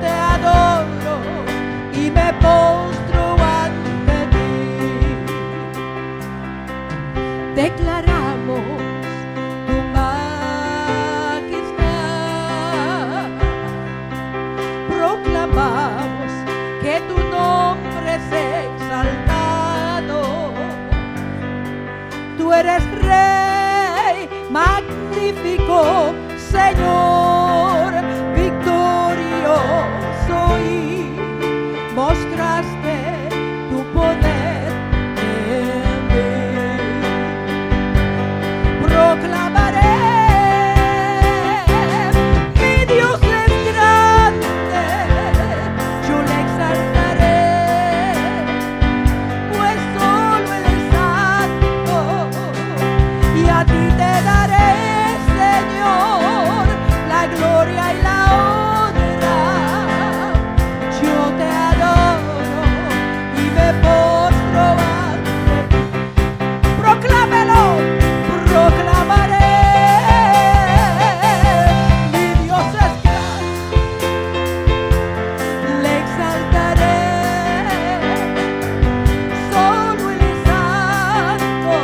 te adoro y me postro ante ti. Declaramos tu majestad, proclamamos que tu nombre es exaltado. Tú eres Rey, magnífico Señor, victorioso, y mostraste tu poder en mí. Proclamaré, mi Dios es grande, yo le exaltaré, pues solo Él es santo, y a ti te daré, Señor, la gloria y la honra. Yo te adoro y me postro ante ti. Proclámelo, proclamaré, mi Dios es grande, le exaltaré, solo Él es santo,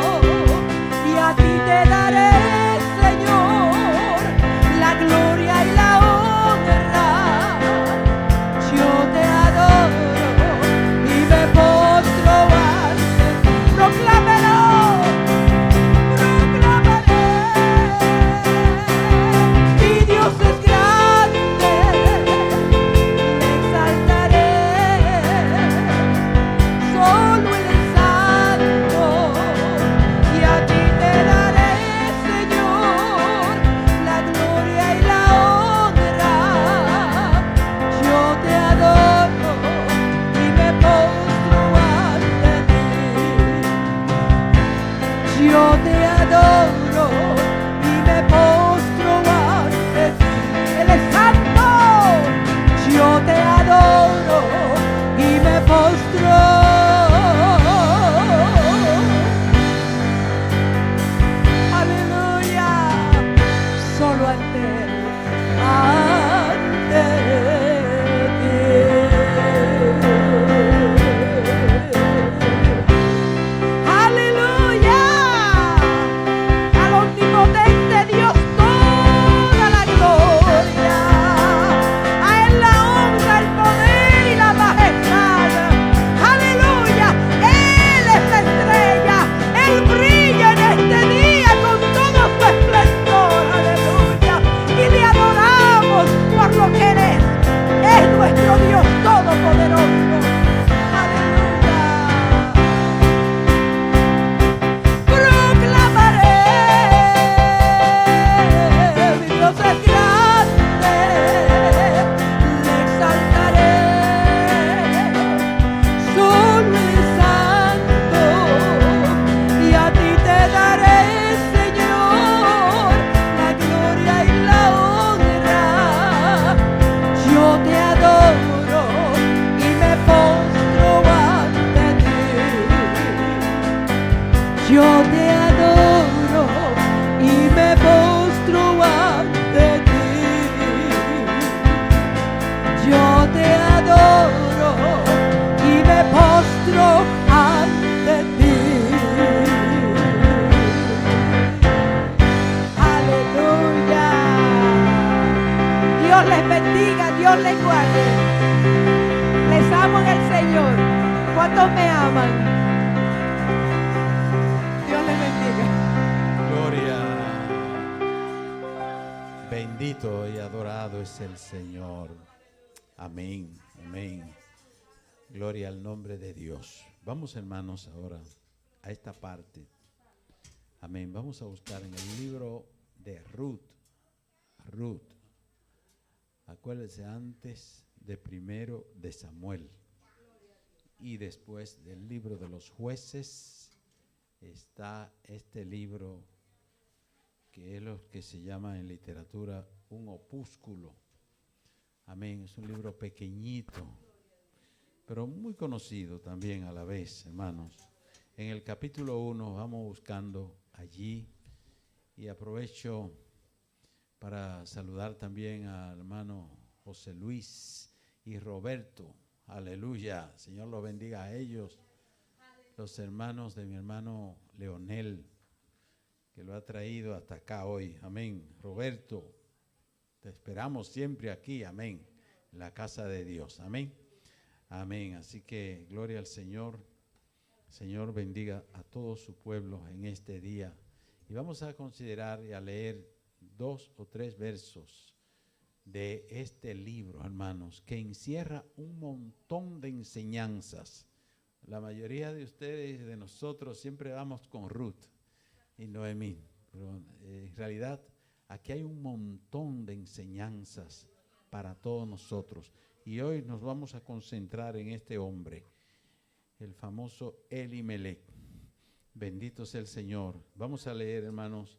y a ti te daré, Señor, la gloria y la honra. Yo te adoro y me postro ante ti. Proclámelo, proclamaré, mi Dios es grande, le exaltaré, solo Él es santo, y a ti te daré, Señor, la gloria y la honra. Yo te adoro y me postro ante ti. Yo te adoro y me postro ante ti. Él es santo. Yo te adoro y me postro. Aleluya. Solo ante Él. Ante ti. Aleluya. Al omnipotente Dios toda la gloria. A Él la honra, el poder y la majestad. Aleluya. Él es la estrella. Él brilla en este día con todo su esplendor. Aleluya. Y le adoramos por lo que Él es nuestro Dios todopoderoso. Aleluya. Proclamaré, mi Dios es grande, le exaltaré, solo Él es santo, y a ti te daré, Señor, la gloria y la honra. Yo te adoro y me postro ante ti. Yo te adoro y me postro ante ti. Yo te adoro y me postro ante ti. Aleluya. Dios les bendiga, Dios les guarde. Les amo en el Señor. ¿Cuántos me aman? Dios les bendiga. Gloria. Bendito y adorado es el Señor. Amén, amén. Gloria al nombre de Dios. Vamos, hermanos, ahora a esta parte. Amén. Vamos a buscar en el libro de Ruth. Ruth. Acuérdense, antes de primero de Samuel y después del libro de los jueces está este libro que es lo que se llama en literatura un opúsculo. Amén. Es un libro pequeñito, pero muy conocido también a la vez, hermanos. En el capítulo 1 vamos buscando allí, y aprovecho para saludar también al hermano José Luis, y Roberto. Aleluya. Señor los bendiga a ellos. Los hermanos de mi hermano Leonel, que lo ha traído hasta acá hoy. Amén. Roberto, te esperamos siempre aquí. Amén. En la casa de Dios. Amén. Amén. Así que gloria al Señor. Señor bendiga a todo su pueblo en este día. Y vamos a considerar y a leer 2 o 3 versos de este libro, hermanos, que encierra un montón de enseñanzas. La mayoría de ustedes, de nosotros, siempre vamos con Ruth y Noemí, pero en realidad aquí hay un montón de enseñanzas para todos nosotros. Y hoy nos vamos a concentrar en este hombre, el famoso Elimelech. Bendito sea el Señor. Vamos a leer, hermanos,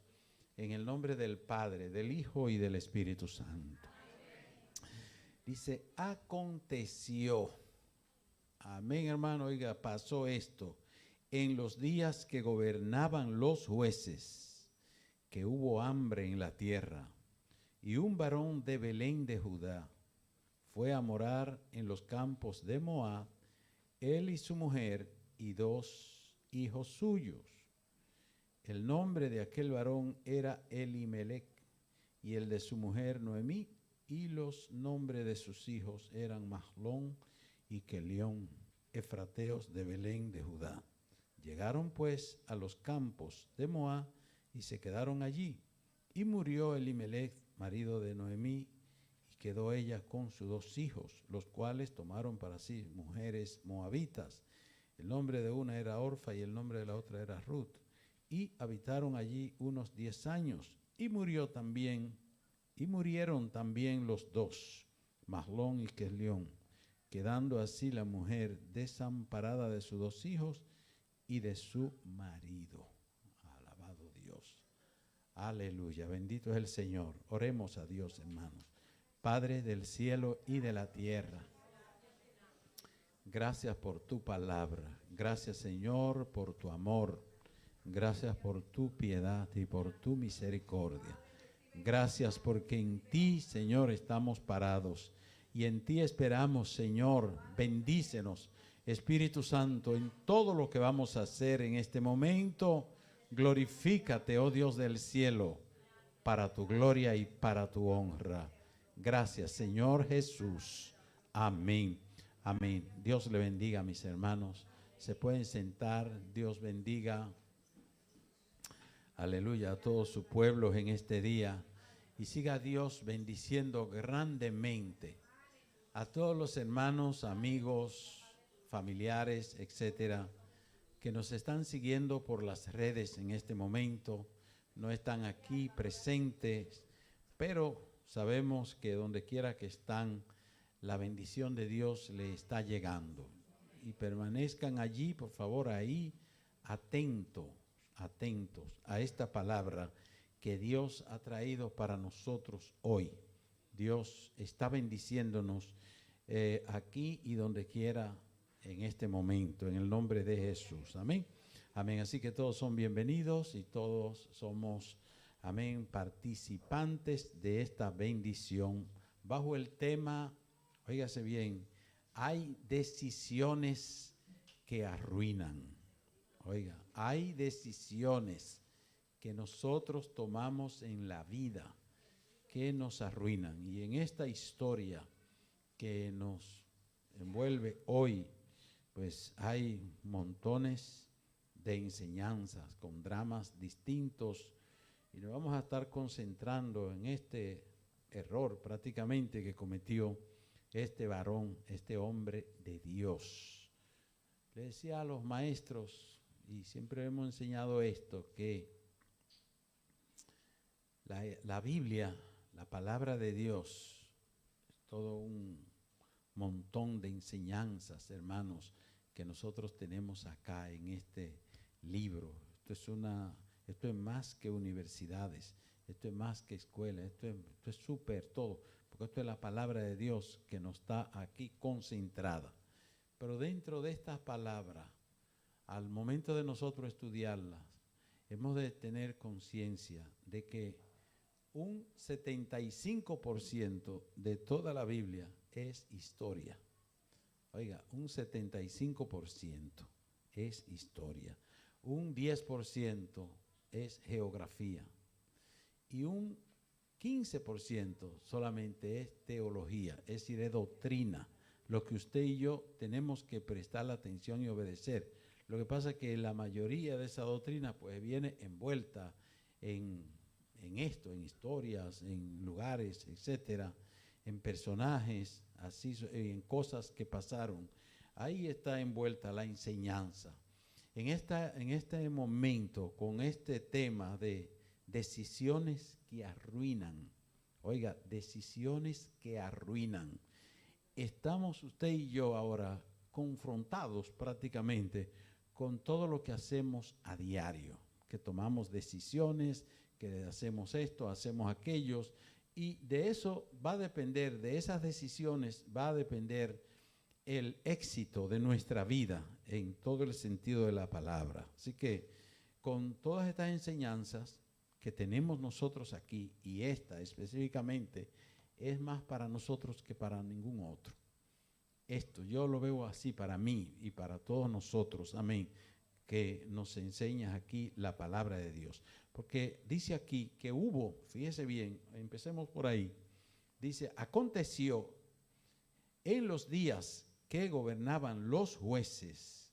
en el nombre del Padre, del Hijo y del Espíritu Santo. Dice, aconteció, amén, hermano, oiga, pasó esto, en los días que gobernaban los jueces, que hubo hambre en la tierra, y un varón de Belén de Judá fue a morar en los campos de Moab, él y su mujer y 2 hijos suyos. El nombre de aquel varón era Elimelech, y el de su mujer Noemí, y los nombres de sus hijos eran Mahlón y Kelión, efrateos de Belén de Judá. Llegaron pues a los campos de Moab y se quedaron allí. Y murió Elimelech, marido de Noemí, y quedó ella con sus 2 hijos, los cuales tomaron para sí mujeres moabitas. El nombre de una era Orfa y el nombre de la otra era Ruth. Y habitaron allí unos 10 años. Y murieron también los 2, Mahlón y Kelión, quedando así la mujer desamparada de sus 2 hijos y de su marido. Alabado Dios. Aleluya. Bendito es el Señor. Oremos a Dios, hermanos. Padre del cielo y de la tierra, gracias por tu palabra. Gracias, Señor, por tu amor. Gracias por tu piedad y por tu misericordia. Gracias porque en ti, Señor, estamos parados y en ti esperamos, Señor. Bendícenos, Espíritu Santo, en todo lo que vamos a hacer en este momento. Glorifícate, oh Dios del cielo, para tu gloria y para tu honra. Gracias, Señor Jesús. Amén. Amén. Dios le bendiga a mis hermanos. Se pueden sentar. Dios bendiga. Aleluya, a todo su pueblo en este día. Y siga Dios bendiciendo grandemente a todos los hermanos, amigos, familiares, etcétera, que nos están siguiendo por las redes en este momento. No están aquí presentes, pero sabemos que donde quiera que están, la bendición de Dios le está llegando. Y permanezcan allí, por favor, ahí, atentos a esta palabra que Dios ha traído para nosotros hoy. Dios está bendiciéndonos aquí y donde quiera en este momento, en el nombre de Jesús. Amén. Amén. Así que todos son bienvenidos y todos somos, amén, participantes de esta bendición bajo el tema, óigase bien, hay decisiones que arruinan. Oiga, hay decisiones que nosotros tomamos en la vida que nos arruinan. Y en esta historia que nos envuelve hoy, pues hay montones de enseñanzas con dramas distintos. Y nos vamos a estar concentrando en este error prácticamente que cometió este varón, este hombre de Dios. Le decía a los maestros, y siempre hemos enseñado esto, que la Biblia, la palabra de Dios, es todo un montón de enseñanzas, hermanos, que nosotros tenemos acá en este libro. Esto es más que universidades, esto es más que escuela, esto es súper todo, porque esto es la palabra de Dios que nos está aquí concentrada. Pero dentro de estas palabras, al momento de nosotros estudiarlas, hemos de tener conciencia de que un 75% de toda la Biblia es historia. Oiga, un 75% es historia. Un 10% es geografía. Y un 15% solamente es teología, es decir, es doctrina. Lo que usted y yo tenemos que prestar la atención y obedecer. Lo que pasa es que la mayoría de esa doctrina pues viene envuelta en esto, en historias, en lugares, etcétera, en personajes, así, en cosas que pasaron. Ahí está envuelta la enseñanza. En este momento, con este tema de decisiones que arruinan, oiga, decisiones que arruinan, estamos usted y yo ahora confrontados prácticamente con todo lo que hacemos a diario, que tomamos decisiones, que hacemos esto, hacemos aquellos, y de eso va a depender, de esas decisiones va a depender el éxito de nuestra vida en todo el sentido de la palabra. Así que con todas estas enseñanzas que tenemos nosotros aquí, y esta específicamente, es más para nosotros que para ningún otro. Esto yo lo veo así para mí y para todos nosotros, amén, que nos enseña aquí la palabra de Dios. Porque dice aquí que hubo, fíjese bien, empecemos por ahí, dice, aconteció en los días que gobernaban los jueces,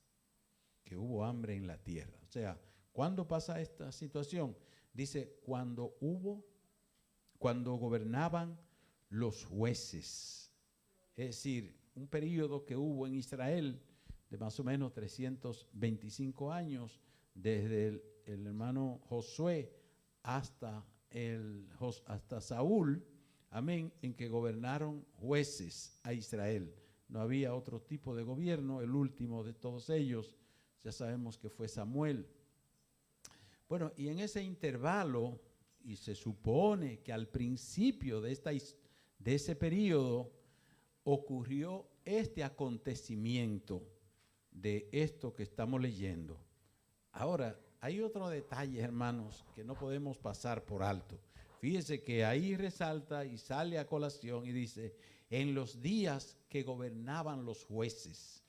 que hubo hambre en la tierra. O sea, ¿cuándo pasa esta situación? Dice, cuando gobernaban los jueces. Es decir, un periodo que hubo en Israel de más o menos 325 años, desde el hermano Josué hasta Saúl, amén, en que gobernaron jueces a Israel. No había otro tipo de gobierno, el último de todos ellos, ya sabemos que fue Samuel. Bueno, y en ese intervalo, y se supone que al principio de ese periodo, ocurrió este acontecimiento de esto que estamos leyendo. Ahora, hay otro detalle, hermanos, que no podemos pasar por alto. Fíjese que ahí resalta y sale a colación y dice, en los días que gobernaban los jueces.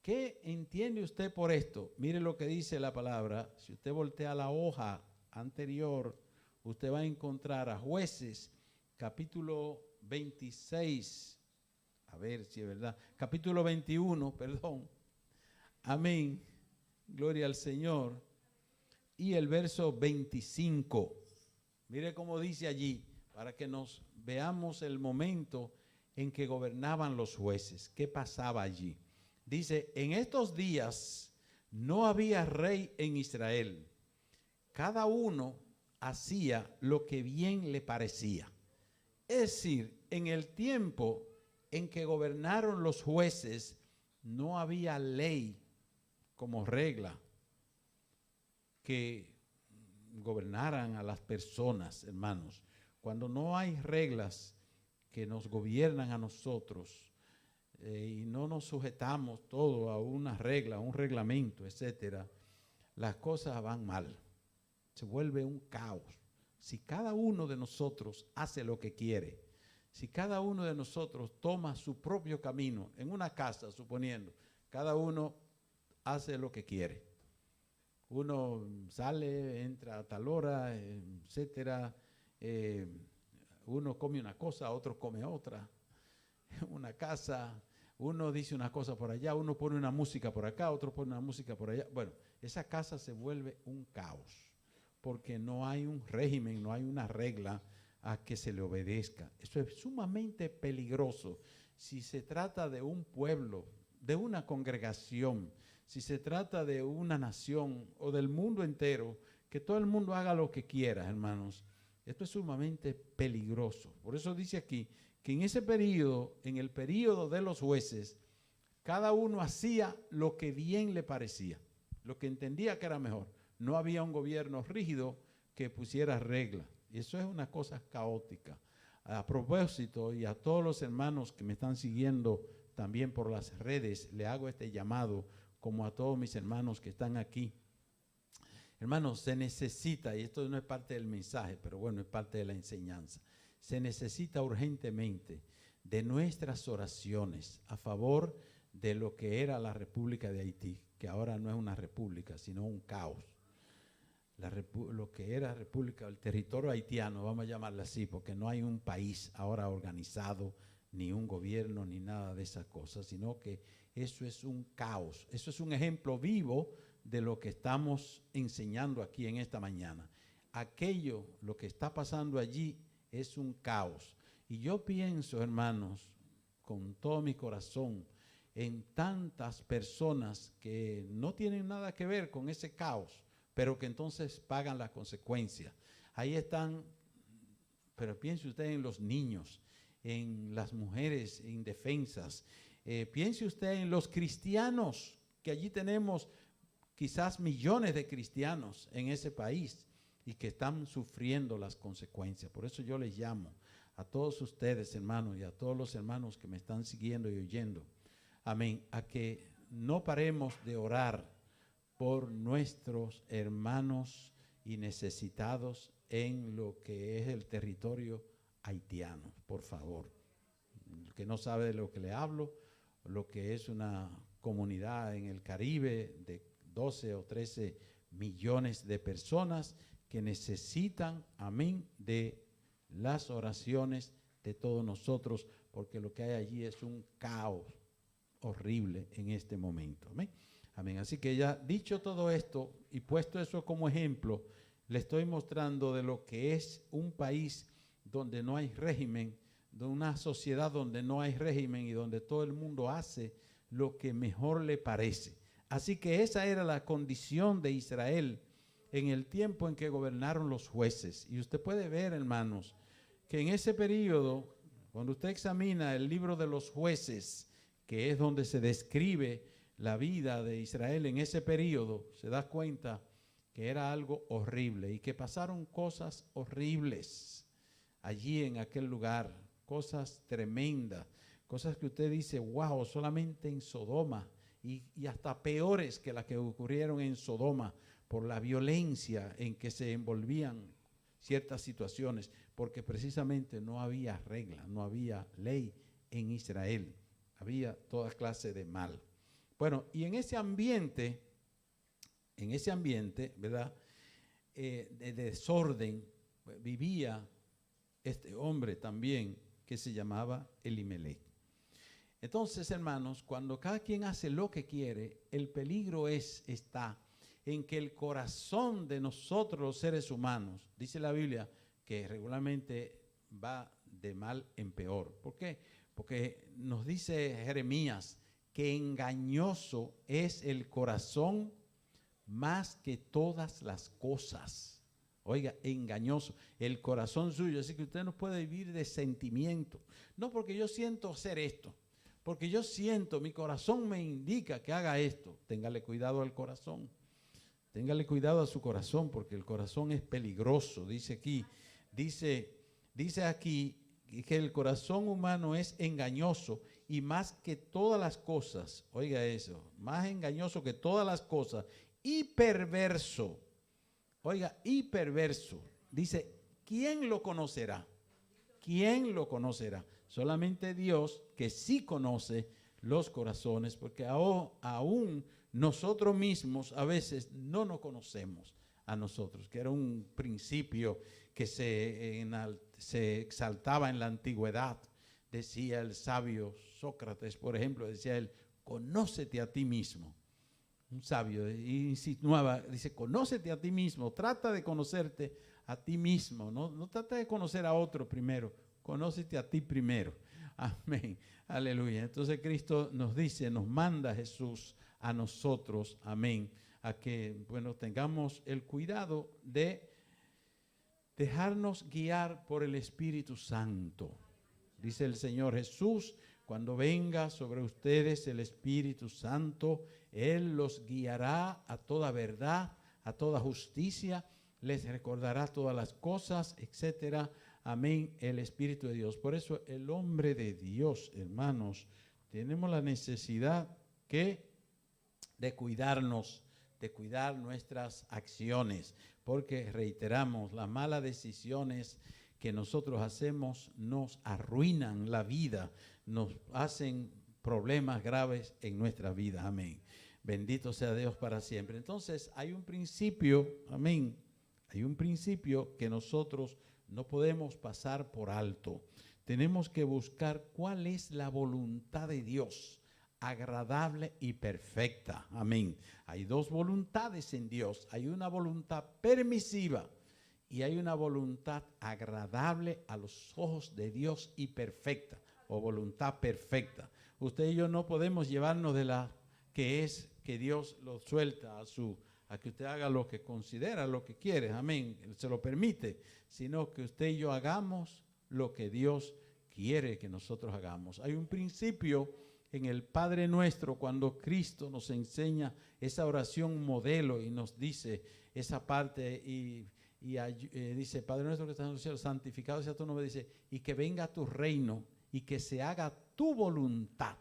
¿Qué entiende usted por esto? Mire lo que dice la palabra. Si usted voltea la hoja anterior, usted va a encontrar a Jueces, capítulo 26. A ver si es verdad. Capítulo 21, perdón. Amén. Gloria al Señor. Y el verso 25. Mire cómo dice allí, para que nos veamos el momento en que gobernaban los jueces. ¿Qué pasaba allí? Dice, en estos días no había rey en Israel. Cada uno hacía lo que bien le parecía. Es decir, en el tiempo en que gobernaron los jueces, no había ley como regla que gobernaran a las personas, hermanos. Cuando no hay reglas que nos gobiernan a nosotros y no nos sujetamos todo a una regla, a un reglamento, etcétera, las cosas van mal. Se vuelve un caos. Si cada uno de nosotros hace lo que quiere, si cada uno de nosotros toma su propio camino, en una casa, suponiendo, cada uno hace lo que quiere. Uno sale, entra a tal hora, etcétera. Uno come una cosa, otro come otra. Una casa, uno dice una cosa por allá, uno pone una música por acá, otro pone una música por allá. Bueno, esa casa se vuelve un caos, porque no hay un régimen, no hay una regla a que se le obedezca. Eso es sumamente peligroso. Si se trata de un pueblo, de una congregación, si se trata de una nación o del mundo entero, que todo el mundo haga lo que quiera, hermanos, esto es sumamente peligroso. Por eso dice aquí que en ese periodo, en el periodo de los jueces, cada uno hacía lo que bien le parecía, lo que entendía que era mejor. No había un gobierno rígido que pusiera reglas. Y eso es una cosa caótica. A propósito, y a todos los hermanos que me están siguiendo también por las redes, le hago este llamado, como a todos mis hermanos que están aquí. Hermanos, se necesita, y esto no es parte del mensaje, pero bueno, es parte de la enseñanza, se necesita urgentemente de nuestras oraciones a favor de lo que era la República de Haití, que ahora no es una república, sino un caos. Lo que era República, el territorio haitiano, vamos a llamarlo así, porque no hay un país ahora organizado, ni un gobierno, ni nada de esas cosas, sino que eso es un caos. Eso es un ejemplo vivo de lo que estamos enseñando aquí en esta mañana. Aquello, lo que está pasando allí, es un caos. Y yo pienso, hermanos, con todo mi corazón, en tantas personas que no tienen nada que ver con ese caos, pero que entonces pagan las consecuencias. Ahí están, pero piense usted en los niños, en las mujeres indefensas. Piense usted en los cristianos, que allí tenemos quizás millones de cristianos en ese país y que están sufriendo las consecuencias. Por eso yo les llamo a todos ustedes, hermanos, y a todos los hermanos que me están siguiendo y oyendo, amén, a que no paremos de orar por nuestros hermanos y necesitados en lo que es el territorio haitiano, por favor. El que no sabe de lo que le hablo, lo que es una comunidad en el Caribe de 12 o 13 millones de personas que necesitan, amén, de las oraciones de todos nosotros, porque lo que hay allí es un caos horrible en este momento. Amén. Amén. Así que ya dicho todo esto y puesto eso como ejemplo, le estoy mostrando de lo que es un país donde no hay régimen, de una sociedad donde no hay régimen y donde todo el mundo hace lo que mejor le parece. Así que esa era la condición de Israel en el tiempo en que gobernaron los jueces. Y usted puede ver, hermanos, que en ese periodo, cuando usted examina el libro de los jueces, que es donde se describe la vida de Israel en ese periodo, se da cuenta que era algo horrible y que pasaron cosas horribles allí en aquel lugar, cosas tremendas, cosas que usted dice, wow, solamente en Sodoma y hasta peores que las que ocurrieron en Sodoma por la violencia en que se envolvían ciertas situaciones, porque precisamente no había regla, no había ley en Israel, había toda clase de mal. Bueno, y en ese ambiente, ¿verdad?, de desorden, vivía este hombre también que se llamaba Elimelech. Entonces, hermanos, cuando cada quien hace lo que quiere, el peligro está en que el corazón de nosotros los seres humanos, dice la Biblia, que regularmente va de mal en peor. ¿Por qué? Porque nos dice Jeremías que engañoso es el corazón más que todas las cosas. Oiga, engañoso, el corazón suyo. Así que usted no puede vivir de sentimiento. No porque yo siento hacer esto, porque yo siento, mi corazón me indica que haga esto. Téngale cuidado al corazón. Téngale cuidado a su corazón, porque el corazón es peligroso. Dice aquí, dice aquí que el corazón humano es engañoso y más que todas las cosas, oiga eso, más engañoso que todas las cosas y perverso. Oiga, y perverso. Dice, ¿quién lo conocerá? ¿Quién lo conocerá? Solamente Dios, que sí conoce los corazones, porque aún nosotros mismos a veces no nos conocemos a nosotros, que era un principio que se exaltaba en la antigüedad. Decía el sabio Sócrates, por ejemplo, decía él, conócete a ti mismo. Un sabio, y insinuaba, dice, conócete a ti mismo, trata de conocerte a ti mismo, no trata de conocer a otro primero, conócete a ti primero. Amén, aleluya. Entonces Cristo nos dice, nos manda Jesús a nosotros, amén, a que, bueno, tengamos el cuidado de dejarnos guiar por el Espíritu Santo. Dice el Señor Jesús, cuando venga sobre ustedes el Espíritu Santo, Él los guiará a toda verdad, a toda justicia, les recordará todas las cosas, etcétera. Amén, el Espíritu de Dios. Por eso el hombre de Dios, hermanos, tenemos la necesidad de cuidarnos, de cuidar nuestras acciones, porque reiteramos, las malas decisiones que nosotros hacemos nos arruinan la vida, nos hacen problemas graves en nuestra vida. Amén. Bendito sea Dios para siempre. Entonces hay un principio, amén, hay un principio que nosotros no podemos pasar por alto. Tenemos que buscar cuál es la voluntad de Dios, agradable y perfecta. Amén. Hay dos voluntades en Dios. Hay una voluntad permisiva y hay una voluntad agradable a los ojos de Dios y perfecta, o voluntad perfecta. Usted y yo no podemos llevarnos de la que es que Dios lo suelta a que usted haga lo que considera, lo que quiere, amén, se lo permite, sino que usted y yo hagamos lo que Dios quiere que nosotros hagamos. Hay un principio en el Padre Nuestro cuando Cristo nos enseña esa oración modelo y nos dice esa parte y dice, Padre Nuestro que estás en los cielos, santificado sea tu nombre, dice, y que venga tu reino y que se haga tu voluntad.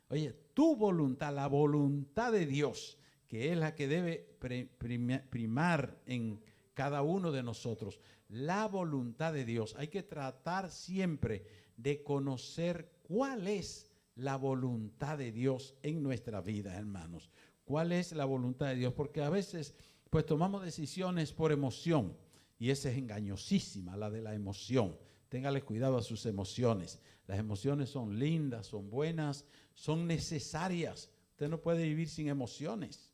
Oye, tu voluntad, la voluntad de Dios, que es la que debe primar en cada uno de nosotros. La voluntad de Dios. Hay que tratar siempre de conocer cuál es la voluntad de Dios en nuestra vida, hermanos. ¿Cuál es la voluntad de Dios? Porque a veces pues tomamos decisiones por emoción y esa es engañosísima, la de la emoción. Téngale cuidado a sus emociones. Las emociones son lindas, son buenas, son necesarias. Usted no puede vivir sin emociones.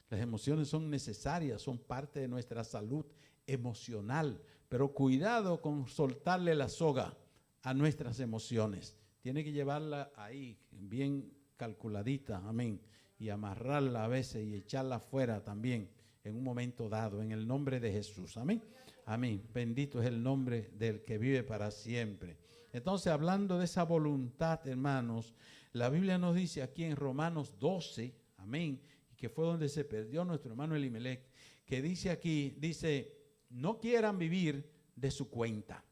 Las emociones son necesarias, son parte de nuestra salud emocional. Pero cuidado con soltarle la soga a nuestras emociones. Tiene que llevarla ahí, bien calculadita, amén. Y amarrarla a veces y echarla afuera también en un momento dado, en el nombre de Jesús, amén. Amén. Bendito es el nombre del que vive para siempre. Entonces, hablando de esa voluntad, hermanos, la Biblia nos dice aquí en Romanos 12, amén, y que fue donde se perdió nuestro hermano Elimelech, que dice aquí, dice, no quieran vivir de su cuenta.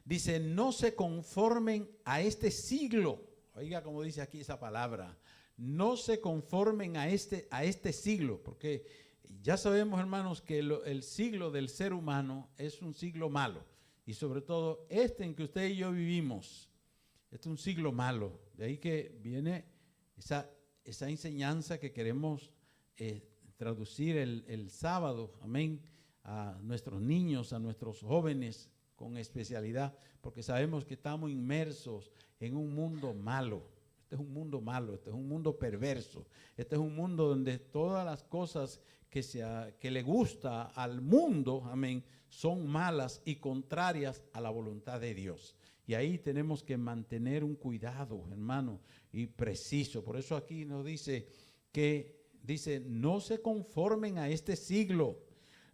Dice, no se conformen a este siglo. Oiga cómo dice aquí esa palabra. No se conformen a este siglo, porque ya sabemos, hermanos, que el siglo del ser humano es un siglo malo. Y sobre todo en que usted y yo vivimos, este es un siglo malo. De ahí que viene esa enseñanza que queremos traducir el sábado, amén, a nuestros niños, a nuestros jóvenes con especialidad, porque sabemos que estamos inmersos en un mundo malo. Este es un mundo malo, este es un mundo perverso, este es un mundo donde todas las cosas que le gusta al mundo, amén, son malas y contrarias a la voluntad de Dios. Y ahí tenemos que mantener un cuidado, hermano, y preciso. Por eso aquí nos dice no se conformen a este siglo,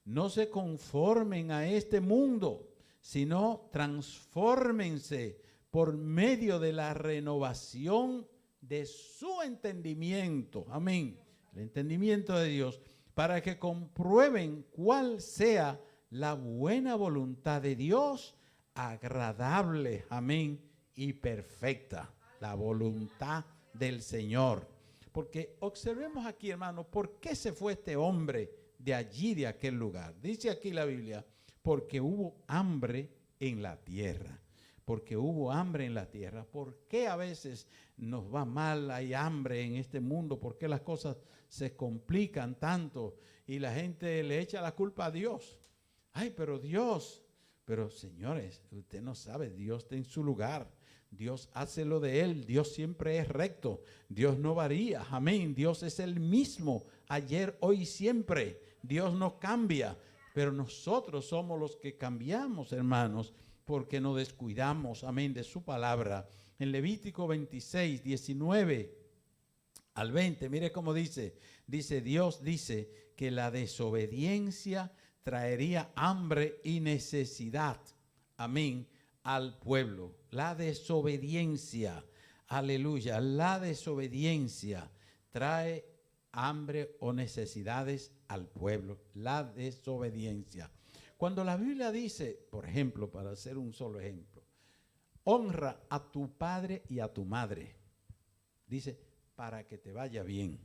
no se conformen a este mundo, sino transfórmense por medio de la renovación de su entendimiento. Amén. El entendimiento de Dios, para que comprueben cuál sea la buena voluntad de Dios, agradable, amén, y perfecta. La voluntad del Señor. Porque observemos aquí, hermano, ¿por qué se fue este hombre de allí, de aquel lugar? Dice aquí la Biblia, porque hubo hambre en la tierra. Porque hubo hambre en la tierra. ¿Por qué a veces nos va mal, hay hambre en este mundo? ¿Por qué las cosas se complican tanto? Y la gente le echa la culpa a Dios. Ay, pero Dios. Pero señores, usted no sabe, Dios está en su lugar. Dios hace lo de Él. Dios siempre es recto. Dios no varía. Amén. Dios es el mismo ayer, hoy y siempre. Dios no cambia. Pero nosotros somos los que cambiamos, hermanos, porque nos descuidamos, amén, de su palabra. En Levítico 26, 19 al 20, mire cómo dice. Dios dice que la desobediencia traería hambre y necesidad, amén, al pueblo. La desobediencia, aleluya, la desobediencia trae hambre o necesidades al pueblo. La desobediencia. Cuando la Biblia dice, por ejemplo, para hacer un solo ejemplo, honra a tu padre y a tu madre, dice, para que te vaya bien.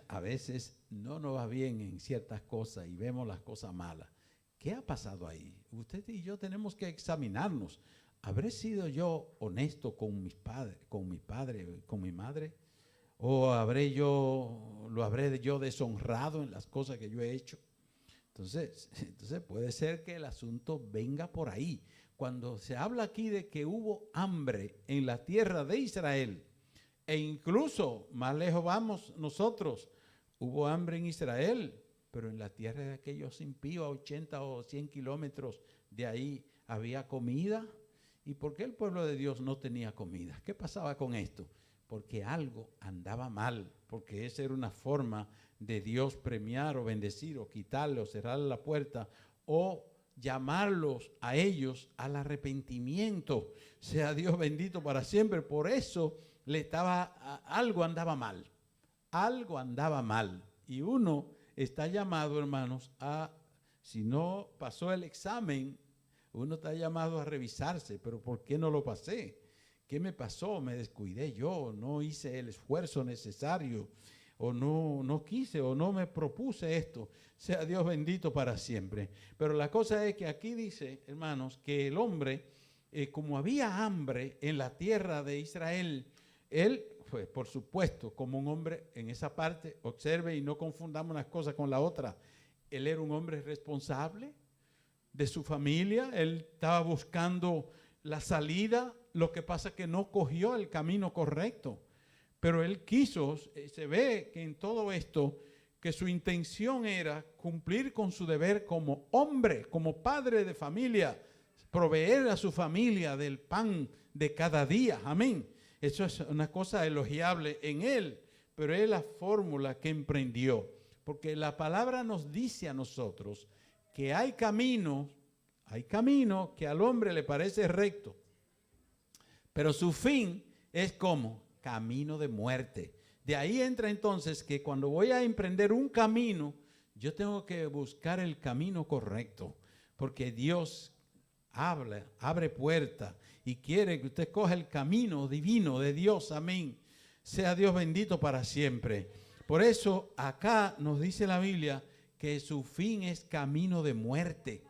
A veces no nos va bien en ciertas cosas y vemos las cosas malas. ¿qué ha pasado ahí? Usted y yo tenemos que examinarnos. ¿Habré sido yo honesto con mis padres, con mi padre, con mi madre? ¿O lo habré yo deshonrado en las cosas que yo he hecho? Entonces puede ser que el asunto venga por ahí. Cuando se habla aquí de que hubo hambre en la tierra de Israel, e incluso más lejos vamos nosotros, hubo hambre en Israel, pero en la tierra de aquellos impíos a 80 o 100 kilómetros de ahí había comida. ¿Y por qué el pueblo de Dios no tenía comida? ¿Qué pasaba con esto? Porque algo andaba mal, porque esa era una forma de Dios premiar o bendecir o quitarle o cerrarle la puerta o llamarlos a ellos al arrepentimiento. Sea Dios bendito para siempre. Por eso algo andaba mal, algo andaba mal. Y uno está llamado, hermanos, si no pasó el examen, uno está llamado a revisarse. ¿Pero por qué no lo pasé? ¿Qué me pasó? ¿Me descuidé yo? ¿No hice el esfuerzo necesario? ¿O no quise o no me propuse esto? Sea Dios bendito para siempre. Pero la cosa es que aquí dice, hermanos, que el hombre, como había hambre en la tierra de Israel, él, pues, por supuesto, como un hombre en esa parte, observe y no confundamos unas cosas con la otra. Él era un hombre responsable de su familia, él estaba buscando la salida. Lo que pasa es que no cogió el camino correcto, pero él quiso, se ve que en todo esto, que su intención era cumplir con su deber como hombre, como padre de familia, proveer a su familia del pan de cada día, amén. Eso es una cosa elogiable en él, pero es la fórmula que emprendió, porque la palabra nos dice a nosotros que hay camino que al hombre le parece recto, pero su fin es como camino de muerte. De ahí entra entonces que cuando voy a emprender un camino, yo tengo que buscar el camino correcto, porque Dios abre puertas y quiere que usted coja el camino divino de Dios, amén. Sea Dios bendito para siempre. Por eso acá nos dice la Biblia que su fin es camino de muerte.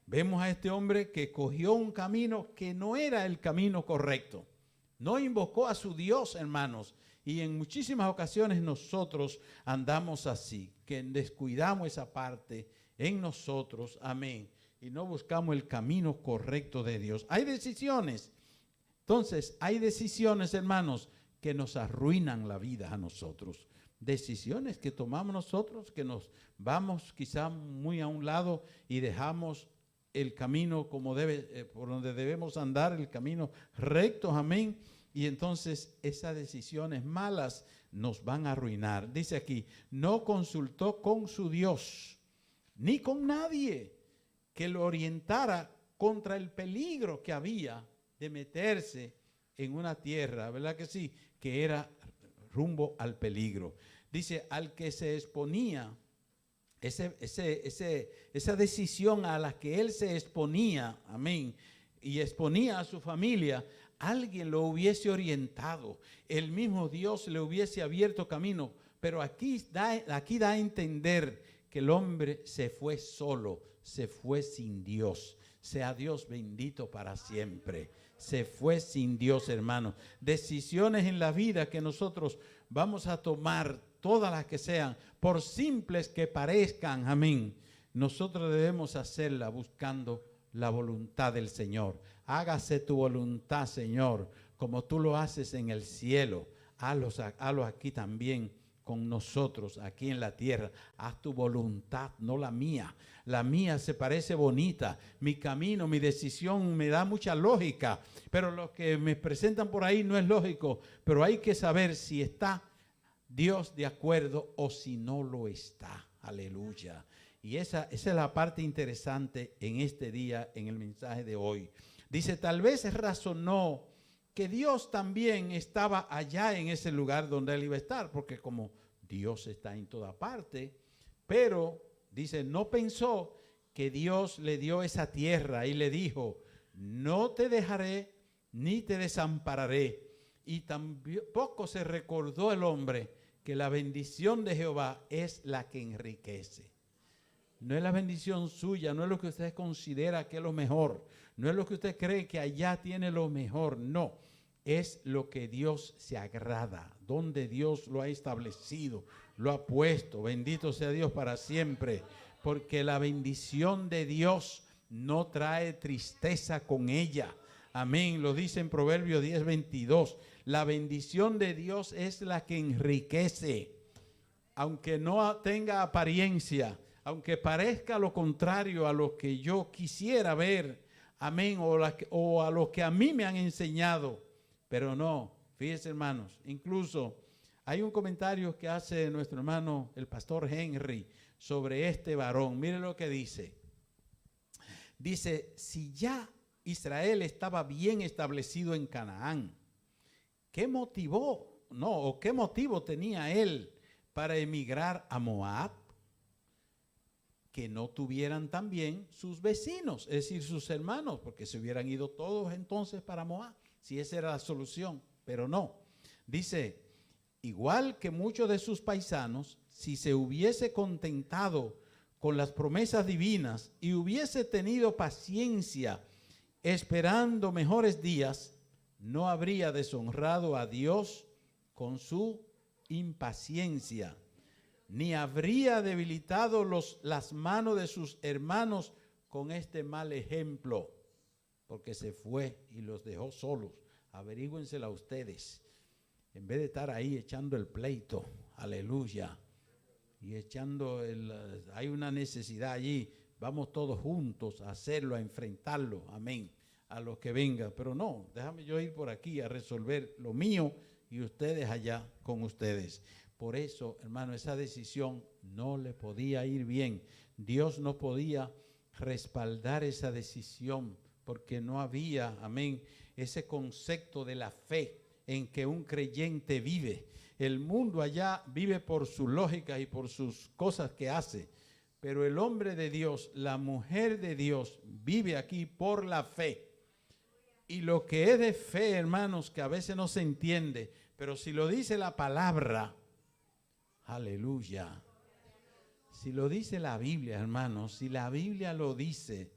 Vemos a este hombre que cogió un camino que no era el camino correcto. No invocó a su Dios, hermanos. Y en muchísimas ocasiones nosotros andamos así, que descuidamos esa parte en nosotros, amén. Y no buscamos el camino correcto de Dios. Hay decisiones. Entonces, hay decisiones, hermanos, que nos arruinan la vida a nosotros. Decisiones que tomamos nosotros, que nos vamos quizá muy a un lado y dejamos el camino como por donde debemos andar, el camino recto, amén. Y entonces esas decisiones malas nos van a arruinar. Dice aquí, no consultó con su Dios, ni con nadie que lo orientara contra el peligro que había de meterse en una tierra, ¿verdad que sí? Que era rumbo al peligro. Dice, al que se exponía, esa decisión a la que él se exponía, amén, y exponía a su familia, alguien lo hubiese orientado, el mismo Dios le hubiese abierto camino, pero aquí da a entender que el hombre se fue solo, se fue sin Dios. Sea Dios bendito para siempre. Se fue sin Dios, hermanos. Decisiones en la vida que nosotros vamos a tomar, todas las que sean, por simples que parezcan, amén, nosotros debemos hacerla buscando la voluntad del Señor. Hágase tu voluntad, Señor, como tú lo haces en el cielo. Hazlo aquí también con nosotros, aquí en la tierra. Haz tu voluntad, no la mía. La mía se parece bonita. Mi camino, mi decisión me da mucha lógica. Pero lo que me presentan por ahí no es lógico. Pero hay que saber si está Dios de acuerdo o si no lo está. Aleluya. Y esa es la parte interesante en este día, en el mensaje de hoy. Dice, tal vez razonó que Dios también estaba allá en ese lugar donde él iba a estar, porque como Dios está en toda parte, pero dice, no pensó que Dios le dio esa tierra y le dijo, no te dejaré ni te desampararé. Y tampoco se recordó el hombre que la bendición de Jehová es la que enriquece. No es la bendición suya, no es lo que usted considera que es lo mejor, no es lo que usted cree que allá tiene lo mejor, no. Es lo que Dios se agrada, donde Dios lo ha establecido, lo ha puesto. Bendito sea Dios para siempre, porque la bendición de Dios no trae tristeza con ella. Amén, lo dice en Proverbios 10:22. La bendición de Dios es la que enriquece, aunque no tenga apariencia, aunque parezca lo contrario a lo que yo quisiera ver, amén, o a lo que a mí me han enseñado, pero no. Fíjense, hermanos, incluso hay un comentario que hace nuestro hermano el pastor Henry sobre este varón. Mire lo que dice. Dice, si ya Israel estaba bien establecido en Canaán, ¿qué motivo tenía él para emigrar a Moab? Que no tuvieran también sus vecinos, es decir, sus hermanos, porque se hubieran ido todos entonces para Moab, si esa era la solución, pero no. Dice, igual que muchos de sus paisanos, si se hubiese contentado con las promesas divinas y hubiese tenido paciencia esperando mejores días, no habría deshonrado a Dios con su impaciencia, ni habría debilitado las manos de sus hermanos con este mal ejemplo, porque se fue y los dejó solos. Averígüensela ustedes, en vez de estar ahí echando el pleito, aleluya, y hay una necesidad allí, vamos todos juntos a hacerlo, a enfrentarlo, amén, a los que vengan. Pero no, déjame yo ir por aquí a resolver lo mío y ustedes allá con ustedes. Por eso, hermano, esa decisión no le podía ir bien. Dios no podía respaldar esa decisión porque no había, amén, ese concepto de la fe en que un creyente vive. El mundo allá vive por su lógica y por sus cosas que hace, pero el hombre de Dios, la mujer de Dios, vive aquí por la fe. Y lo que es de fe, hermanos, que a veces no se entiende, pero si lo dice la palabra, aleluya. Si lo dice la Biblia, hermanos, si la Biblia lo dice,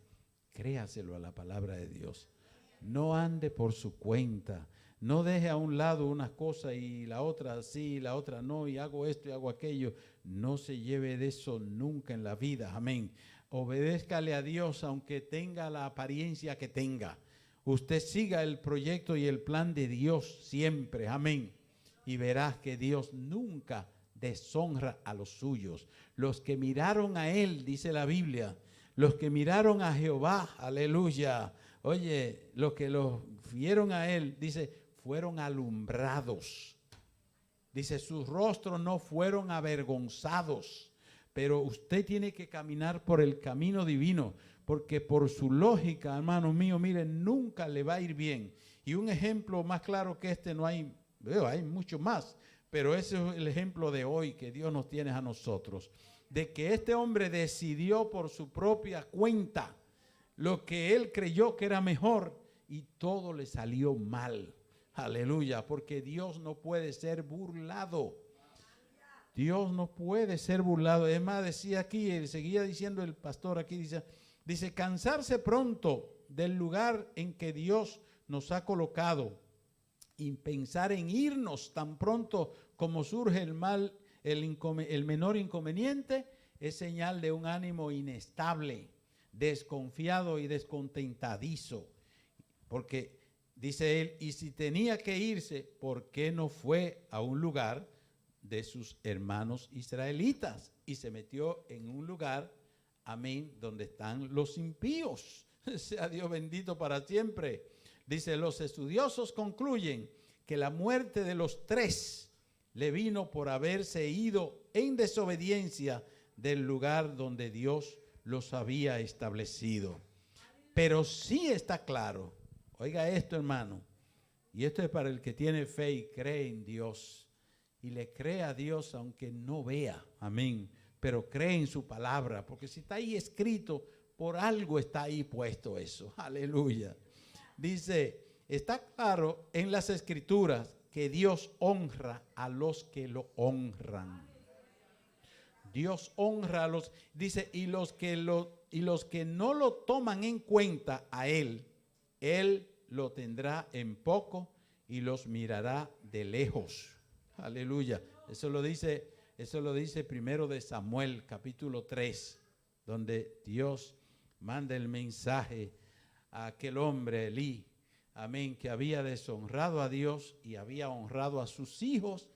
créaselo a la palabra de Dios. No ande por su cuenta. No deje a un lado una cosa y la otra sí, la otra no, y hago esto y hago aquello. No se lleve de eso nunca en la vida. Amén. Obedézcale a Dios aunque tenga la apariencia que tenga. Usted siga el proyecto y el plan de Dios siempre. Amén. Y verás que Dios nunca deshonra a los suyos. Los que miraron a Él, dice la Biblia, los que miraron a Jehová, aleluya. Oye, los que los vieron a Él, dice, fueron alumbrados. Dice, sus rostros no fueron avergonzados. Pero usted tiene que caminar por el camino divino, porque por su lógica, hermano mío, miren, nunca le va a ir bien. Y un ejemplo más claro que este no hay, hay mucho más, pero ese es el ejemplo de hoy que Dios nos tiene a nosotros, de que este hombre decidió por su propia cuenta lo que él creyó que era mejor y todo le salió mal. Aleluya, porque Dios no puede ser burlado. Dios no puede ser burlado. Es más, decía aquí, seguía diciendo el pastor aquí, dice, cansarse pronto del lugar en que Dios nos ha colocado y pensar en irnos tan pronto como surge el mal, el menor inconveniente, es señal de un ánimo inestable, desconfiado y descontentadizo. Porque dice él, y si tenía que irse, ¿por qué no fue a un lugar de sus hermanos israelitas? Y se metió en un lugar, amén, donde están los impíos. Sea Dios bendito para siempre. Dice, los estudiosos concluyen que la muerte de los tres le vino por haberse ido en desobediencia del lugar donde Dios los había establecido. Pero sí está claro, oiga esto, hermano, y esto es para el que tiene fe y cree en Dios, y le cree a Dios aunque no vea, amén, pero cree en su palabra, porque si está ahí escrito, por algo está ahí puesto eso, aleluya. Dice, está claro en las escrituras que Dios honra a los que lo honran. Dios honra a los, dice, y los que no lo toman en cuenta a Él lo tendrá en poco y los mirará de lejos. Aleluya. Eso lo dice primero de Samuel, capítulo 3, donde Dios manda el mensaje a aquel hombre, Elí, amén, que había deshonrado a Dios y había honrado a sus hijos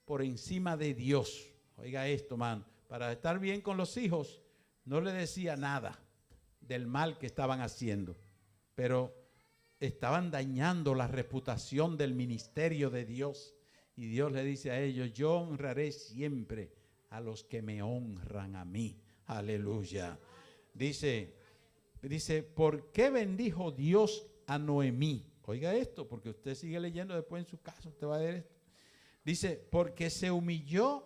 por encima de Dios. Oiga esto, man, para estar bien con los hijos, no le decía nada del mal que estaban haciendo, pero estaban dañando la reputación del ministerio de Dios. Y Dios le dice a ellos, yo honraré siempre a los que me honran a mí. Aleluya. Dice, ¿por qué bendijo Dios a Noemí? Oiga esto, porque usted sigue leyendo después en su casa, usted va a ver esto. Dice, porque se humilló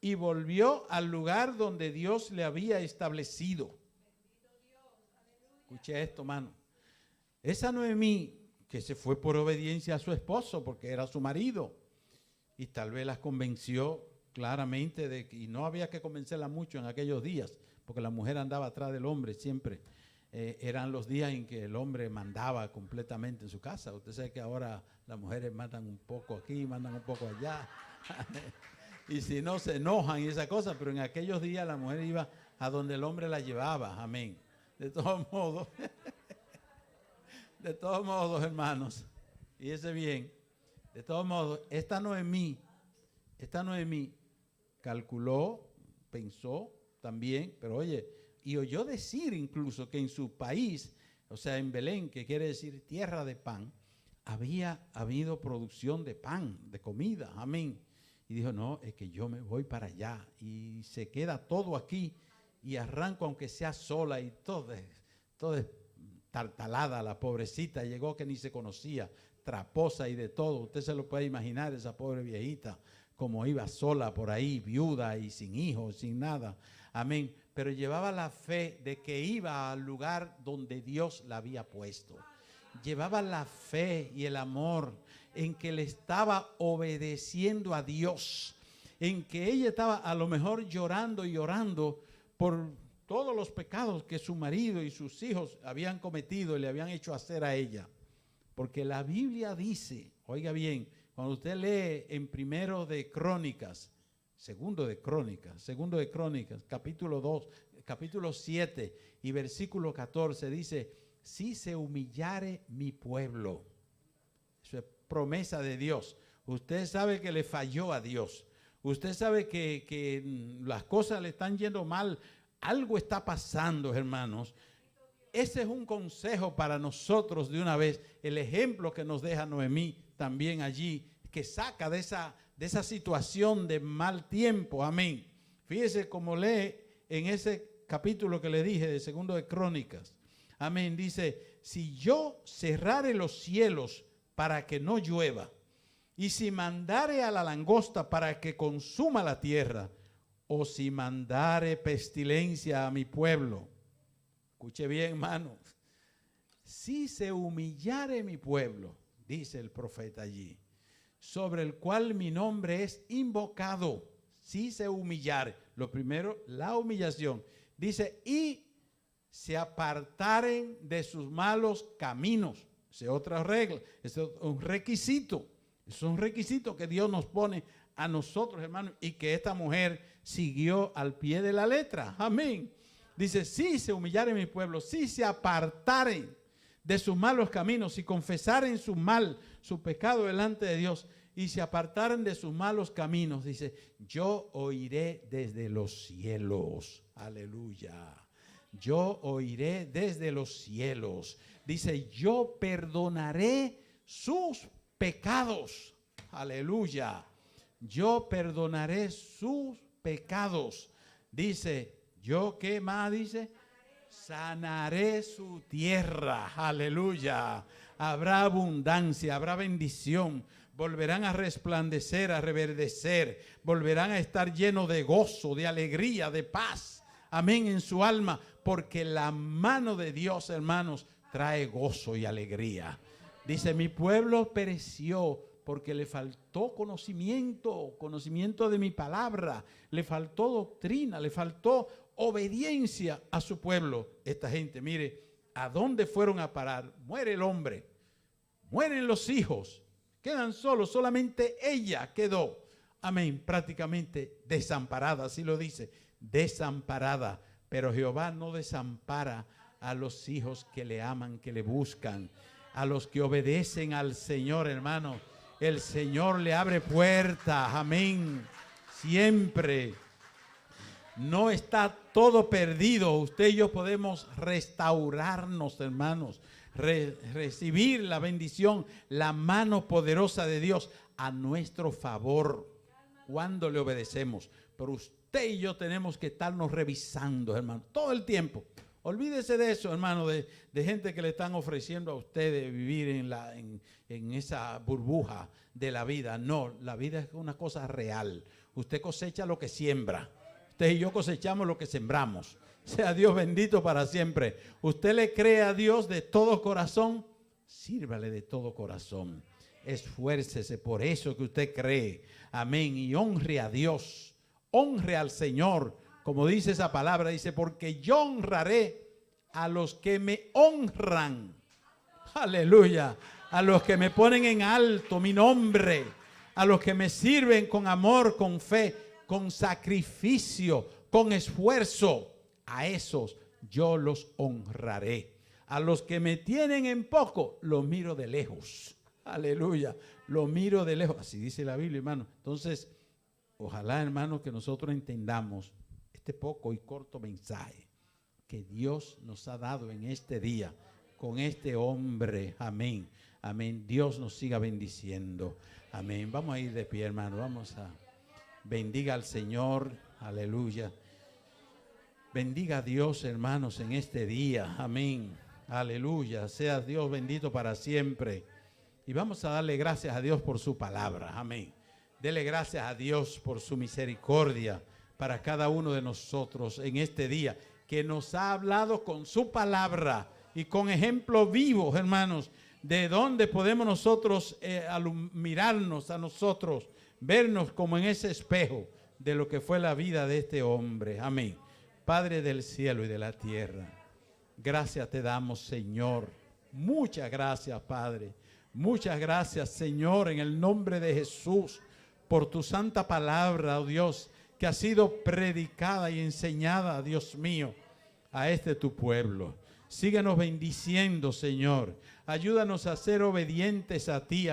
y volvió al lugar donde Dios le había establecido. Escuche esto, mano. Esa Noemí que se fue por obediencia a su esposo, porque era su marido, y tal vez las convenció claramente de que, y no había que convencerla mucho en aquellos días, porque la mujer andaba atrás del hombre siempre. Eran los días en que el hombre mandaba completamente en su casa. Usted sabe que ahora las mujeres mandan un poco aquí, mandan un poco allá. Y si no, se enojan y esa cosa. Pero en aquellos días la mujer iba a donde el hombre la llevaba. Amén. De todos modos, hermanos, fíjese bien. De todos modos, esta Noemí calculó, pensó también, pero oye, y oyó decir incluso que en su país, o sea, en Belén, que quiere decir tierra de pan, había habido producción de pan, de comida, amén. Y dijo, no, es que yo me voy para allá y se queda todo aquí y arranco aunque sea sola y todo es tartalada, la pobrecita, llegó que ni se conocía, traposa y de todo. Usted se lo puede imaginar, esa pobre viejita, como iba sola por ahí, viuda y sin hijos, sin nada, amén. Pero llevaba la fe de que iba al lugar donde Dios la había puesto. Llevaba la fe y el amor en que le estaba obedeciendo a Dios, en que ella estaba a lo mejor llorando y orando por todos los pecados que su marido y sus hijos habían cometido y le habían hecho hacer a ella. Porque la Biblia dice, oiga bien, cuando usted lee en Segundo de Crónicas, capítulo 2, capítulo 7 y versículo 14, dice, si se humillare mi pueblo. Eso es promesa de Dios. Usted sabe que le falló a Dios. Usted sabe que las cosas le están yendo mal. Algo está pasando, hermanos. Ese es un consejo para nosotros de una vez. El ejemplo que nos deja Noemí también allí, que saca de esa situación de mal tiempo. Amén. Fíjese como lee en ese capítulo que le dije de Segundo de Crónicas. Amén. Dice, si yo cerrare los cielos para que no llueva, y si mandare a la langosta para que consuma la tierra, o si mandare pestilencia a mi pueblo. Escuche bien, hermano. Si se humillare mi pueblo, dice el profeta allí, sobre el cual mi nombre es invocado. Si se humillare. Lo primero, la humillación. Dice, y se apartaren de sus malos caminos. Esa es otra regla. Es un requisito. Es un requisito que Dios nos pone a nosotros, hermanos, y que esta mujer siguió al pie de la letra. Amén. Dice, si se humillare mi pueblo, si se apartaren de sus malos caminos, si confesaren su mal, su pecado delante de Dios, y se apartaren de sus malos caminos, dice, yo oiré desde los cielos. Aleluya. Yo oiré desde los cielos. Dice, yo perdonaré sus pecados. Aleluya. Yo perdonaré sus pecados. Dice, ¿yo qué más dice? Sanaré su tierra. Aleluya. Habrá abundancia, habrá bendición. Volverán a resplandecer, a reverdecer. Volverán a estar llenos de gozo, de alegría, de paz. Amén, en su alma. Porque la mano de Dios, hermanos, trae gozo y alegría. Dice, mi pueblo pereció porque le faltó conocimiento de mi palabra, le faltó doctrina, le faltó obediencia a su pueblo. Esta gente, mire, ¿a dónde fueron a parar? Muere el hombre, mueren los hijos, quedan solos, solamente ella quedó, amén, prácticamente desamparada, así lo dice, desamparada. Pero Jehová no desampara a los hijos que le aman, que le buscan, a los que obedecen al Señor, hermano. El Señor le abre puertas, amén, siempre. No está todo perdido. Usted y yo podemos restaurarnos, hermanos, recibir la bendición, la mano poderosa de Dios a nuestro favor cuando le obedecemos. Pero usted y yo tenemos que estarnos revisando, hermano, todo el tiempo. Olvídese de eso, hermano, de gente que le están ofreciendo a usted vivir en esa burbuja de la vida. No, la vida es una cosa real. Usted cosecha lo que siembra. Usted y yo cosechamos lo que sembramos. Sea Dios bendito para siempre. Usted le cree a Dios de todo corazón, sírvale de todo corazón. Esfuércese por eso que usted cree. Amén. Y honre a Dios. Honre al Señor. Como dice esa palabra, dice, porque yo honraré a los que me honran. Aleluya. A los que me ponen en alto mi nombre. A los que me sirven con amor, con fe, con sacrificio, con esfuerzo. A esos yo los honraré. A los que me tienen en poco, los miro de lejos. Aleluya. Los miro de lejos. Así dice la Biblia, hermano. Entonces, ojalá, hermano, que nosotros entendamos este poco y corto mensaje que Dios nos ha dado en este día con este hombre. Amén. Amén. Dios nos siga bendiciendo. Amén. Vamos a ir de pie, hermano. Vamos a bendiga al Señor. Aleluya. Bendiga a Dios, hermanos, en este día. Amén. Aleluya. Sea Dios bendito para siempre. Y vamos a darle gracias a Dios por su palabra. Amén. Dele gracias a Dios por su misericordia para cada uno de nosotros en este día, que nos ha hablado con su palabra y con ejemplos vivos, hermanos, de dónde podemos nosotros mirarnos a nosotros, vernos como en ese espejo de lo que fue la vida de este hombre. Amén. Padre del cielo y de la tierra, gracias te damos, Señor. Muchas gracias, Padre. Muchas gracias, Señor, en el nombre de Jesús, por tu santa palabra, oh Dios, que ha sido predicada y enseñada, Dios mío, a este tu pueblo. Síguenos bendiciendo, Señor. Ayúdanos a ser obedientes a ti,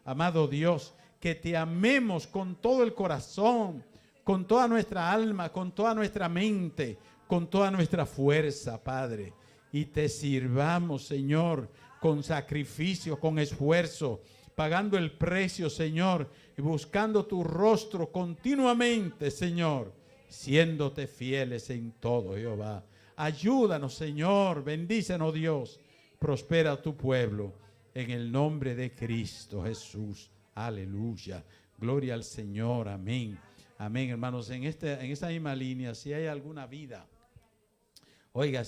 amado Dios, que te amemos con todo el corazón, con toda nuestra alma, con toda nuestra mente, con toda nuestra fuerza, Padre. Y te sirvamos, Señor, con sacrificio, con esfuerzo, pagando el precio, Señor, y buscando tu rostro continuamente, Señor, siéndote fieles en todo, Jehová. Ayúdanos, Señor, bendícenos, Dios, prospera tu pueblo, en el nombre de Cristo Jesús. Aleluya. Gloria al Señor. Amén. Amén, hermanos. En esta misma línea, si hay alguna vida, oiga,